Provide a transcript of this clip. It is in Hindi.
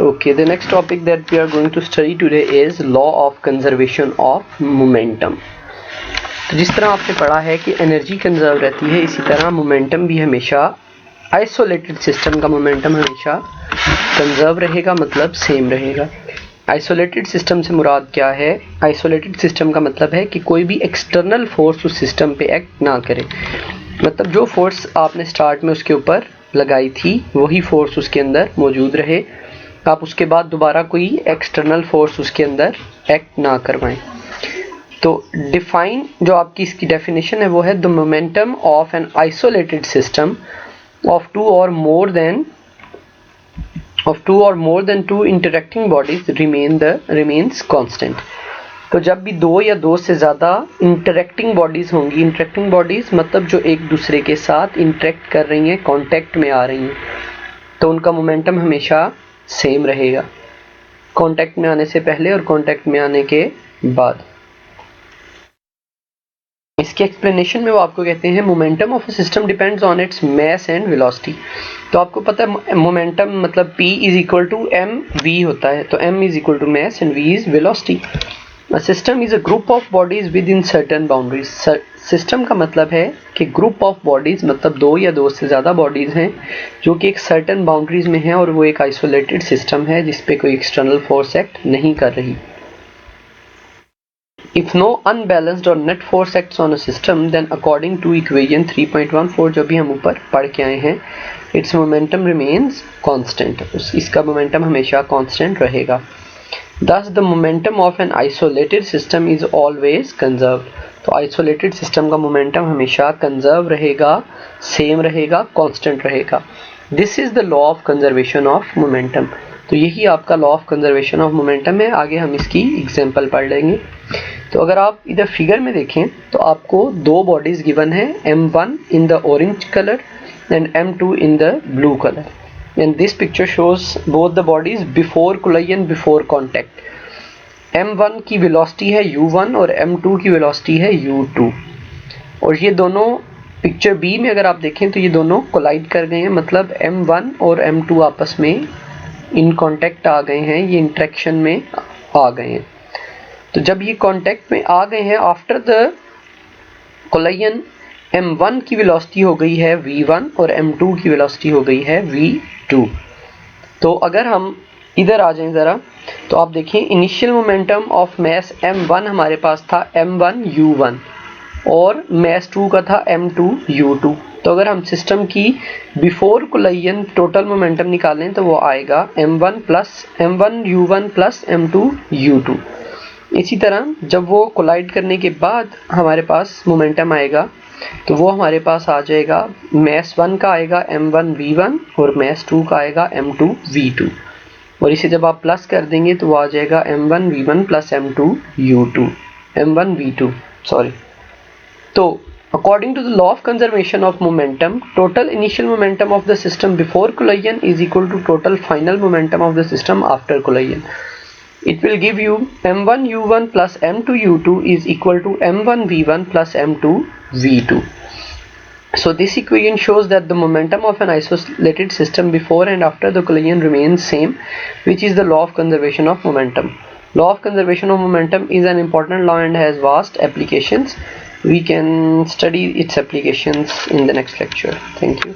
Okay, the next topic that we are going to study today is law of conservation of momentum. तो जिस तरह आपने पढ़ा है कि एनर्जी कंजर्व रहती है, इसी तरह मोमेंटम भी हमेशा आइसोलेटेड सिस्टम का मोमेंटम हमेशा कंजर्व रहेगा, मतलब सेम रहेगा। आइसोलेटेड सिस्टम से मुराद क्या है? आइसोलेटेड सिस्टम का मतलब है कि कोई भी एक्सटर्नल फोर्स उस सिस्टम पे एक्ट ना करे, मतलब जो फोर्स आपने स्टार्ट में उसके ऊपर लगाई थी वही फोर्स उसके अंदर मौजूद रहे, आप उसके बाद दोबारा कोई एक्सटर्नल फोर्स उसके अंदर एक्ट ना करवाएं। तो डिफाइन जो आपकी इसकी डेफिनेशन है वो है the momentum of an isolated system of two और more than two interacting bodies remains constant. तो जब भी दो या दो से ज़्यादा इंटरेक्टिंग बॉडीज़ होंगी, इंटरेक्टिंग बॉडीज़ मतलब जो एक दूसरे के साथ इंटरेक्ट कर रही हैं, कांटेक्ट में आ रही हैं, तो उनका मोमेंटम हमेशा सेम रहेगा, कांटेक्ट में आने से पहले और कांटेक्ट में आने के बाद। इसके एक्सप्लेनेशन में वो आपको कहते हैं momentum of a system depends on its mass and velocity. तो आपको पता है मोमेंटम मतलब P is equal to M V होता है, तो M is equal to mass and V is velocity. A system is a group of bodies within certain boundaries. System का मतलब है कि ग्रुप ऑफ बॉडीज मतलब दो या दो से ज़्यादा बॉडीज हैं जो कि एक सर्टेन बाउंड्रीज में हैं और वो एक आइसोलेटेड सिस्टम है जिस पे कोई एक्सटर्नल फोर्स एक्ट नहीं कर रही। If no unbalanced or net force acts on a system, then according to equation 3.14 जो भी हम ऊपर पढ़ के आए हैं, its momentum remains constant. इसका मोमेंटम हमेशा कांस्टेंट रहेगा। Thus the momentum of an isolated system is always conserved. तो isolated system का momentum हमेशा conserve रहेगा, same रहेगा, constant रहेगा। This is the law of conservation of momentum. तो यही आपका law of conservation of momentum है। आगे हम इसकी एग्जांपल पढ़ लेंगे। तो अगर आप इधर फिगर में देखें तो आपको दो बॉडीज गिवन है, M1 in the orange color and M2 in the blue color. And this picture shows both the bodies before collision, before contact. M1 की वेलोसिटी है U1 और M2 की वेलोसिटी है U2, और ये दोनों पिक्चर बी में अगर आप देखें तो ये दोनों कोलाइड कर गए हैं, मतलब M1 और M2 आपस में इन कांटेक्ट आ गए हैं, ये इंटरेक्शन में आ गए हैं। तो जब ये कांटेक्ट में आ गए हैं आफ्टर द कोलाइजन, M1 की वेलोसिटी हो गई है V1 और M2 की वेलोसिटी हो गई है V2। तो अगर हम इधर आ जाएं ज़रा तो आप देखें initial momentum of mass M1 हमारे पास था M1 U1 और मास 2 का था M2 U2। तो अगर हम सिस्टम की बिफोर कोलाइजन टोटल मोमेंटम निकालें तो वो आएगा M1 U1 plus M2 U2। इसी तरह जब वो कोलाइड करने के बाद हमारे पास मोमेंटम आएगा तो वो हमारे पास आ जाएगा, मास 1 का आएगा M1 V1 और मास 2 का आएगा M2 V2, और इसे जब आप प्लस कर देंगे तो वो आ जाएगा M1 V1 plus M2 U2 M1 V2 sorry. तो according to the law of conservation of momentum, total initial momentum of the system before collision is equal to total final momentum of the system after collision. It will give you M1 U1 plus M2 U2 is equal to M1 V1 plus M2 V2. So this equation shows that the momentum of an isolated system before and after the collision remains same, which is the law of conservation of momentum. Law of conservation of momentum is an important law and has vast applications. We can study its applications in the next lecture. Thank you.